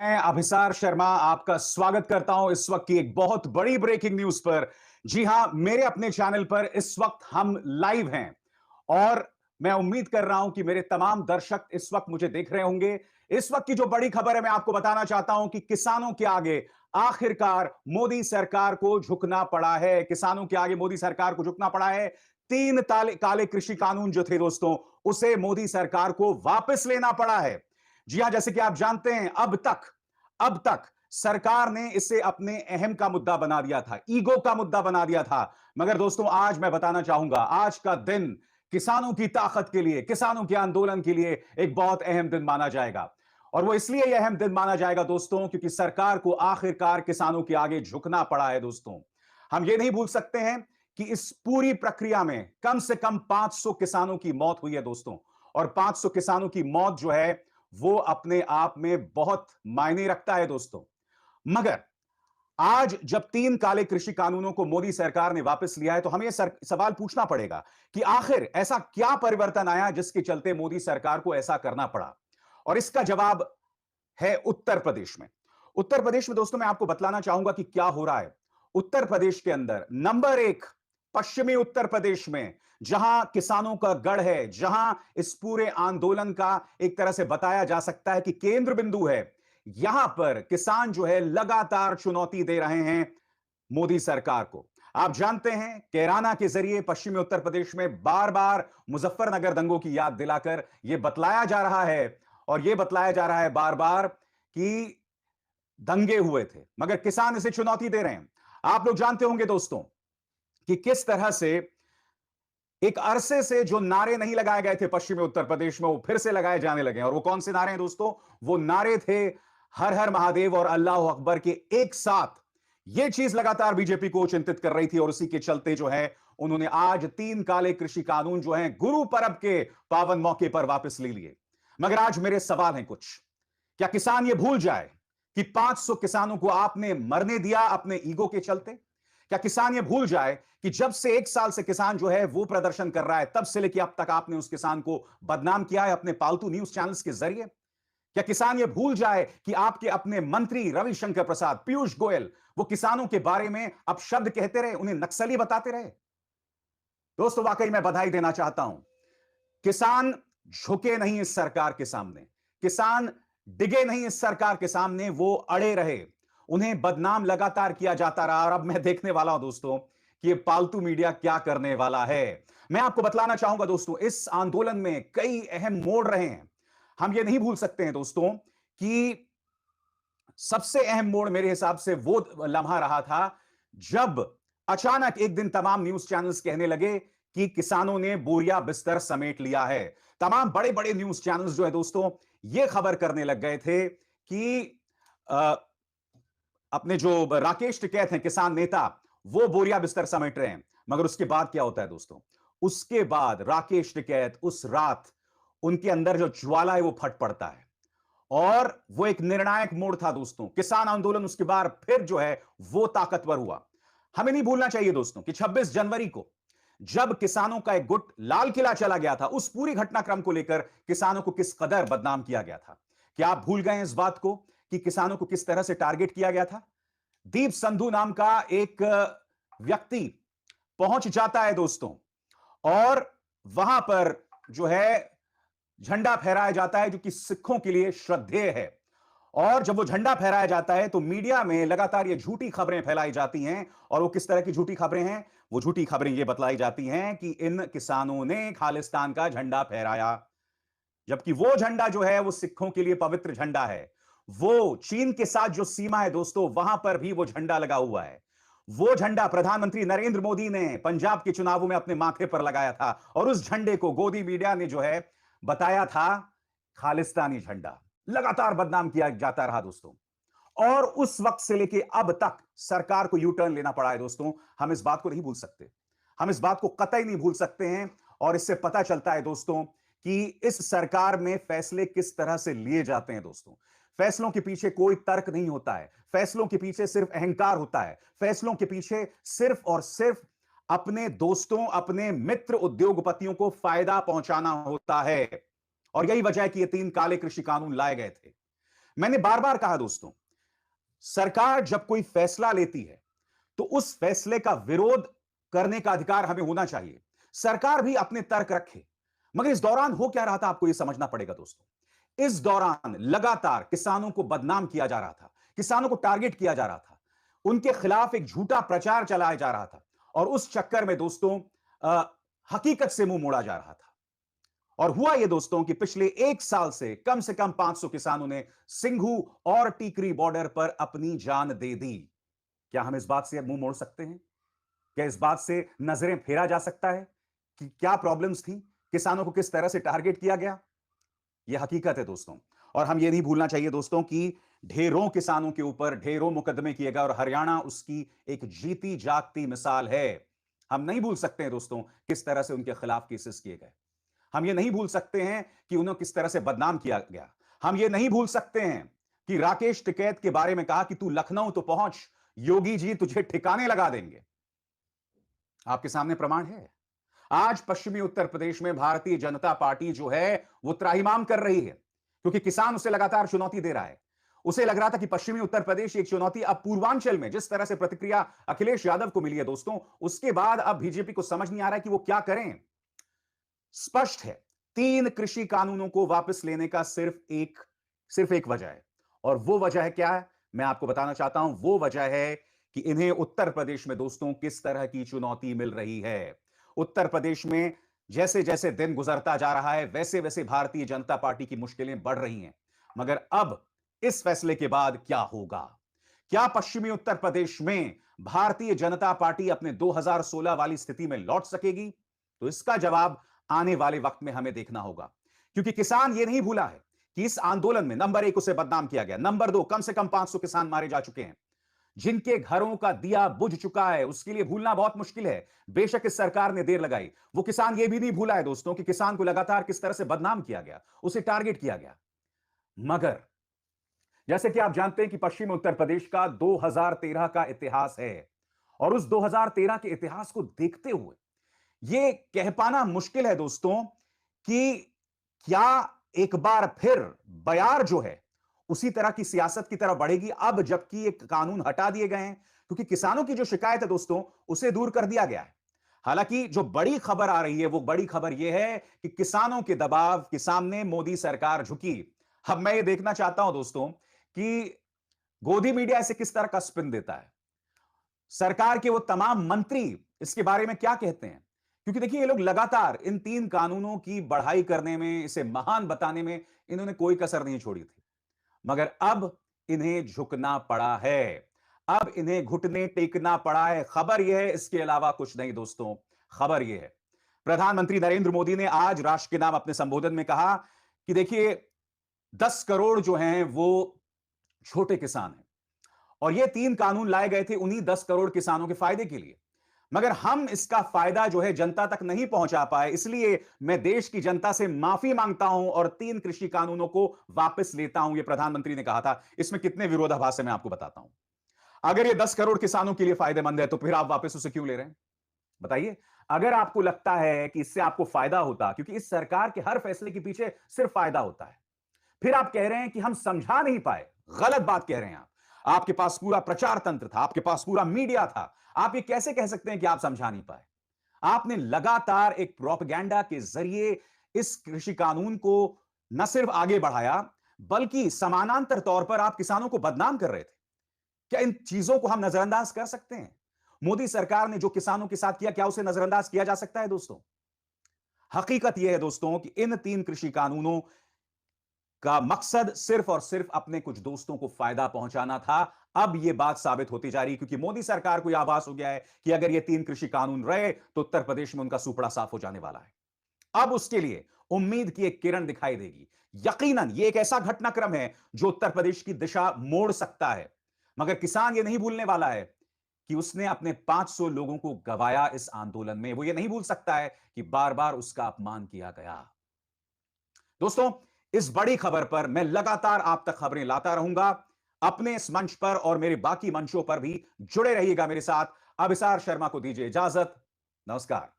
मैं अभिसार शर्मा आपका स्वागत करता हूं इस वक्त की एक बहुत बड़ी ब्रेकिंग न्यूज पर। जी हां, मेरे अपने चैनल पर इस वक्त हम लाइव हैं और मैं उम्मीद कर रहा हूं कि मेरे तमाम दर्शक इस वक्त मुझे देख रहे होंगे। इस वक्त की जो बड़ी खबर है मैं आपको बताना चाहता हूं कि किसानों के आगे आखिरकार मोदी सरकार को झुकना पड़ा है। किसानों के आगे मोदी सरकार को झुकना पड़ा है। तीन काले कृषि कानून जो थे दोस्तों, उसे मोदी सरकार को वापस लेना पड़ा है। जी हां, जैसे कि आप जानते हैं, अब तक सरकार ने इसे अपने अहम का मुद्दा बना दिया था, ईगो का मुद्दा बना दिया था। मगर दोस्तों, आज मैं बताना चाहूंगा, आज का दिन किसानों की ताकत के लिए, किसानों के आंदोलन के लिए एक बहुत अहम दिन माना जाएगा। और वो इसलिए यह अहम दिन माना जाएगा दोस्तों, क्योंकि सरकार को आखिरकार किसानों के आगे झुकना पड़ा है। दोस्तों, हम ये नहीं भूल सकते हैं कि इस पूरी प्रक्रिया में कम से कम 500 किसानों की मौत हुई है दोस्तों। और 500 किसानों की मौत जो है वो अपने आप में बहुत मायने रखता है दोस्तों। मगर आज जब तीन काले कृषि कानूनों को मोदी सरकार ने वापस लिया है, तो हमें सवाल पूछना पड़ेगा कि आखिर ऐसा क्या परिवर्तन आया जिसके चलते मोदी सरकार को ऐसा करना पड़ा। और इसका जवाब है उत्तर प्रदेश में। उत्तर प्रदेश में दोस्तों, मैं आपको बतलाना चाहूंगा कि क्या हो रहा है। उत्तर प्रदेश के अंदर नंबर एक, पश्चिमी उत्तर प्रदेश में, जहां किसानों का गढ़ है, जहां इस पूरे आंदोलन का एक तरह से बताया जा सकता है कि केंद्र बिंदु है, यहां पर किसान जो है लगातार चुनौती दे रहे हैं मोदी सरकार को। आप जानते हैं, कैराना के जरिए पश्चिमी उत्तर प्रदेश में बार बार मुजफ्फरनगर दंगों की याद दिलाकर यह बतलाया जा रहा है, और यह बतलाया जा रहा है बार बार कि दंगे हुए थे, मगर किसान इसे चुनौती दे रहे हैं। आप लोग जानते होंगे दोस्तों कि किस तरह से एक अरसे से जो नारे नहीं लगाए गए थे पश्चिमी उत्तर प्रदेश में, वो फिर से लगाए जाने लगे हैं। और वो कौन से नारे हैं दोस्तों? वो नारे थे हर हर महादेव और अल्लाह अकबर के एक साथ। ये चीज लगातार बीजेपी को चिंतित कर रही थी, और उसी के चलते जो है उन्होंने आज तीन काले कृषि कानून जो हैं गुरु पर्व के पावन मौके पर वापस ले लिए। मगर आज मेरे सवाल हैं कुछ। क्या किसान ये भूल जाए कि 500 किसानों को आपने मरने दिया अपने ईगो के चलते? क्या किसान ये भूल जाए कि जब से एक साल से किसान जो है वो प्रदर्शन कर रहा है, तब से लेकर अब तक आपने उस किसान को बदनाम किया है अपने पालतू न्यूज चैनल्स के जरिए? क्या किसान ये भूल जाए कि आपके अपने मंत्री रविशंकर प्रसाद, पीयूष गोयल, वो किसानों के बारे में अब शब्द कहते रहे, उन्हें नक्सली बताते रहे? दोस्तों, वाकई मैं बधाई देना चाहता हूं। किसान झुके नहीं इस सरकार के सामने, किसान डिगे नहीं इस सरकार के सामने, वो अड़े रहे। उन्हें बदनाम लगातार किया जाता रहा, और अब मैं देखने वाला हूं दोस्तों कि ये पालतू मीडिया क्या करने वाला है। मैं आपको बतलाना चाहूंगा दोस्तों, इस आंदोलन में कई अहम मोड़ रहे हैं। हम ये नहीं भूल सकते हैं दोस्तों कि सबसे अहम मोड़ मेरे हिसाब से वो लम्हा रहा था जब अचानक एक दिन तमाम न्यूज चैनल्स कहने लगे कि किसानों ने बोरिया बिस्तर समेट लिया है। तमाम बड़े बड़े न्यूज चैनल्स जो है दोस्तों, ये खबर करने लग गए थे कि अ, अपने जो राकेश टिकैत हैं, किसान नेता, वो बोरिया बिस्तर समेट रहे हैं। मगर उसके बाद क्या होता है दोस्तों? उसके बाद राकेश टिकैत उस रात, उनके अंदर जो ज्वाला है वो फट पड़ता है, और वो एक निर्णायक मोड़ था दोस्तों। किसान आंदोलन उसके बाद फिर जो है वो ताकतवर हुआ। हमें नहीं भूलना चाहिए दोस्तों कि 26 जनवरी को जब किसानों का एक गुट लाल किला चला गया था, उस पूरी घटनाक्रम को लेकर किसानों को किस कदर बदनाम किया गया था। क्या आप भूल गए इस बात को कि किसानों को किस तरह से टारगेट किया गया था? दीप संधू नाम का एक व्यक्ति पहुंच जाता है दोस्तों, और वहां पर जो है झंडा फहराया जाता है, जो कि सिखों के लिए श्रद्धेय है। और जब वो झंडा फहराया जाता है तो मीडिया में लगातार ये झूठी खबरें फैलाई जाती हैं। और वो किस तरह की झूठी खबरें हैं? वो झूठी खबरें ये बतलाई जाती हैं कि इन किसानों ने खालिस्तान का झंडा फहराया, जबकि वो झंडा जो है वो सिखों के लिए पवित्र झंडा है। वो चीन के साथ जो सीमा है दोस्तों, वहां पर भी वो झंडा लगा हुआ है। वो झंडा प्रधानमंत्री नरेंद्र मोदी ने पंजाब के चुनावों में अपने माथे पर लगाया था, और उस झंडे को गोदी मीडिया ने जो है बताया था खालिस्तानी झंडा। लगातार बदनाम किया जाता रहा दोस्तों, और उस वक्त से लेके अब तक सरकार को यू टर्न लेना पड़ा है दोस्तों। हम इस बात को नहीं भूल सकते, हम इस बात को कतई नहीं भूल सकते हैं। और इससे पता चलता है दोस्तों कि इस सरकार में फैसले किस तरह से लिए जाते हैं दोस्तों। फैसलों के पीछे कोई तर्क नहीं होता है, फैसलों के पीछे सिर्फ अहंकार होता है, फैसलों के पीछे सिर्फ और सिर्फ अपने दोस्तों, अपने मित्र उद्योगपतियों को फायदा पहुंचाना होता है। और यही वजह है कि ये तीन काले कृषि कानून लाए गए थे। मैंने बार बार कहा दोस्तों, सरकार जब कोई फैसला लेती है तो उस फैसले का विरोध करने का अधिकार हमें होना चाहिए। सरकार भी अपने तर्क रखे, मगर इस दौरान हो क्या रहा था आपको यह समझना पड़ेगा दोस्तों। इस दौरान लगातार किसानों को बदनाम किया जा रहा था, किसानों को टारगेट किया जा रहा था, उनके खिलाफ एक झूठा प्रचार चलाया जा रहा था और उस चक्कर में दोस्तों हकीकत से मुंह मोड़ा जा रहा था। और हुआ यह दोस्तों कि पिछले 1 साल से कम 500 किसानों ने सिंघू और टीकरी बॉर्डर पर अपनी जान दे दी। क्या हम इस बात से मुंह मोड़ सकते हैं? क्या इस बात से नजरें फेरा जा सकता है कि क्या प्रॉब्लम्स थी, किसानों को किस तरह से टारगेट किया गया? यह हकीकत है दोस्तों। और हम यह नहीं भूलना चाहिए दोस्तों कि ढेरों किसानों के ऊपर ढेरों मुकदमे किए गए और हरियाणा उसकी एक जीती जागती मिसाल है। हम नहीं भूल सकते हैं दोस्तों किस तरह से उनके खिलाफ केसेस किए गए। हम ये नहीं भूल सकते हैं कि उन्हें किस तरह से बदनाम किया गया। हम ये नहीं भूल सकते हैं कि राकेश टिकैत के बारे में कहा कि तू लखनऊ तो पहुंच, योगी जी तुझे ठिकाने लगा देंगे। आपके सामने प्रमाण है। आज पश्चिमी उत्तर प्रदेश में भारतीय जनता पार्टी जो है वो त्राहिमाम कर रही है, क्योंकि किसान उसे लगातार चुनौती दे रहा है। उसे लग रहा था कि पश्चिमी उत्तर प्रदेश एक चुनौती, अब पूर्वांचल में जिस तरह से प्रतिक्रिया अखिलेश यादव को मिली है दोस्तों, उसके बाद अब बीजेपी को समझ नहीं आ रहा है कि वो क्या करें। स्पष्ट है, 3 कृषि कानूनों को वापस लेने का सिर्फ एक वजह है, और वो वजह है क्या है, मैं आपको बताना चाहता हूं। वो वजह है कि इन्हें उत्तर प्रदेश में दोस्तों किस तरह की चुनौती मिल रही है। उत्तर प्रदेश में जैसे जैसे दिन गुजरता जा रहा है वैसे वैसे भारतीय जनता पार्टी की मुश्किलें बढ़ रही हैं। मगर अब इस फैसले के बाद क्या होगा? क्या पश्चिमी उत्तर प्रदेश में भारतीय जनता पार्टी अपने 2016 वाली स्थिति में लौट सकेगी? तो इसका जवाब आने वाले वक्त में हमें देखना होगा, क्योंकि किसान ये नहीं भूला है कि इस आंदोलन में नंबर 1 उसे बदनाम किया गया, नंबर 2 कम से कम 500 किसान मारे जा चुके हैं, जिनके घरों का दिया बुझ चुका है। उसके लिए भूलना बहुत मुश्किल है। बेशक इस सरकार ने देर लगाई, वो किसान ये भी नहीं भूला है दोस्तों कि किसान को लगातार किस तरह से बदनाम किया गया, उसे टारगेट किया गया। मगर जैसे कि आप जानते हैं कि पश्चिम उत्तर प्रदेश का 2013 का इतिहास है, और उस 2013 के इतिहास को देखते हुए यह कह पाना मुश्किल है दोस्तों कि क्या एक बार फिर बयार जो है उसी तरह की सियासत की तरफ बढ़ेगी, अब जबकि एक कानून हटा दिए गए हैं। क्योंकि किसानों की जो शिकायत है दोस्तों उसे दूर कर दिया गया है। हालांकि जो बड़ी खबर आ रही है वो बड़ी खबर यह है कि किसानों के दबाव के सामने मोदी सरकार झुकी। अब मैं ये देखना चाहता हूं दोस्तों कि गोदी मीडिया इसे किस तरह का स्पिन देता है, सरकार के वो तमाम मंत्री इसके बारे में क्या कहते हैं। क्योंकि देखिए ये लोग लगातार इन 3 कानूनों की बढ़ाई करने में, इसे महान बताने में इन्होंने कोई कसर नहीं छोड़ी थी। मगर अब इन्हें झुकना पड़ा है, अब इन्हें घुटने टेकना पड़ा है। खबर यह है, इसके अलावा कुछ नहीं दोस्तों। खबर यह है, प्रधानमंत्री नरेंद्र मोदी ने आज राष्ट्र के नाम अपने संबोधन में कहा कि देखिए 10 करोड़ जो हैं वो छोटे किसान हैं, और ये 3 कानून लाए गए थे उन्हीं 10 करोड़ किसानों के फायदे के लिए। मगर हम इसका फायदा जो है जनता तक नहीं पहुंचा पाए, इसलिए मैं देश की जनता से माफी मांगता हूं और 3 कृषि कानूनों को वापस लेता हूं, यह प्रधानमंत्री ने कहा था। इसमें कितने विरोधाभास है मैं आपको बताता हूं। अगर ये 10 करोड़ किसानों के लिए फायदेमंद है तो फिर आप वापस उसे क्यों ले रहे हैं? बताइए। अगर आपको लगता है कि इससे आपको फायदा होता, क्योंकि इस सरकार के हर फैसले के पीछे सिर्फ फायदा होता है, फिर आप कह रहे हैं कि हम समझा नहीं पाए। गलत बात कह रहे हैं आप। आपके पास पूरा प्रचार तंत्र था, आपके पास पूरा मीडिया था, आप ये कैसे कह सकते हैं कि आप समझा नहीं पाए? आपने लगातार एक प्रोपेगेंडा के जरिए इस कृषि कानून को न सिर्फ आगे बढ़ाया, बल्कि समानांतर तौर पर आप किसानों को बदनाम कर रहे थे। क्या इन चीजों को हम नजरअंदाज कर सकते हैं? मोदी सरकार ने जो किसानों के साथ किया, क्या उसे नजरअंदाज किया जा सकता है दोस्तों? हकीकत यह है दोस्तों कि इन 3 कृषि कानूनों का मकसद सिर्फ और सिर्फ अपने कुछ दोस्तों को फायदा पहुंचाना था। अब यह बात साबित होती जा रही है, क्योंकि मोदी सरकार को यह आभास हो गया है कि अगर ये 3 कृषि कानून रहे तो उत्तर प्रदेश में उनका सुपड़ा साफ हो जाने वाला है। अब उसके लिए उम्मीद की एक किरण दिखाई देगी। यकीनन यह एक ऐसा घटनाक्रम है जो उत्तर प्रदेश की दिशा मोड़ सकता है। मगर किसान यह नहीं भूलने वाला है कि उसने अपने 500 लोगों को गवाया इस आंदोलन में। वो यह नहीं भूल सकता है कि बार बार उसका अपमान किया गया। दोस्तों, इस बड़ी खबर पर मैं लगातार आप तक खबरें लाता रहूंगा। अपने इस मंच पर और मेरे बाकी मंचों पर भी जुड़े रहिएगा मेरे साथ। अभिसार शर्मा को दीजिए इजाजत। नमस्कार।